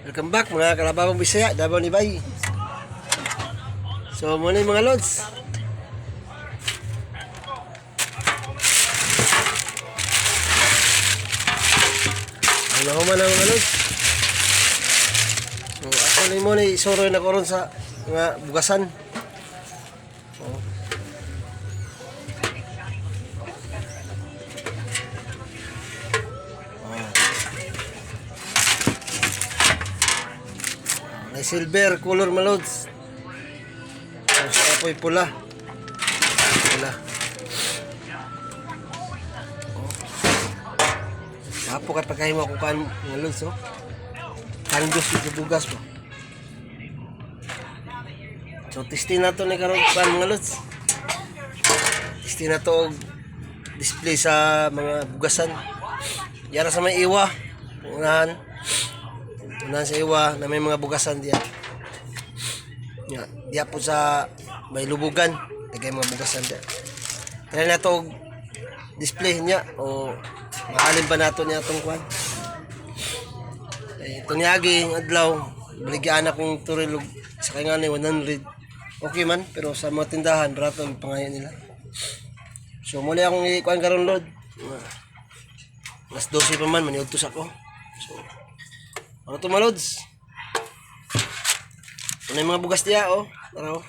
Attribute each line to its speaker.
Speaker 1: Welcome back mga kalababang Bisaya, Davao ni Bay. So muna yung mga lods. Ano ko man ang mga lods. So ako na muna isuro na ko ron sa mga bugasan. May silver color malods. Tapos apoy pula. Pula. Apo kat pagkahimo ako kan malods oh. Kandos dito bugas po. So testin nato ni karon kan mga lods. Testin nato display sa mga bugasan. Yara sa may iwa. Unahan sa iwa na may mga bugasan diya. Diya po sa may lubugan, tagay mga bugasan diya. Kaya na to display niya o maalin ba nato niya itong kwan. Ito niyagi yung adlaw, baligyan akong turilog sa kanya ni 100. Okay man, pero sa mga tindahan, barato ang pangayon nila. So muli akong ikuan karon load. Mas 12 pa man, maniugtos ako. So, ano ito malods? Ito na yung mga bugas niya, oh. Tara, oh.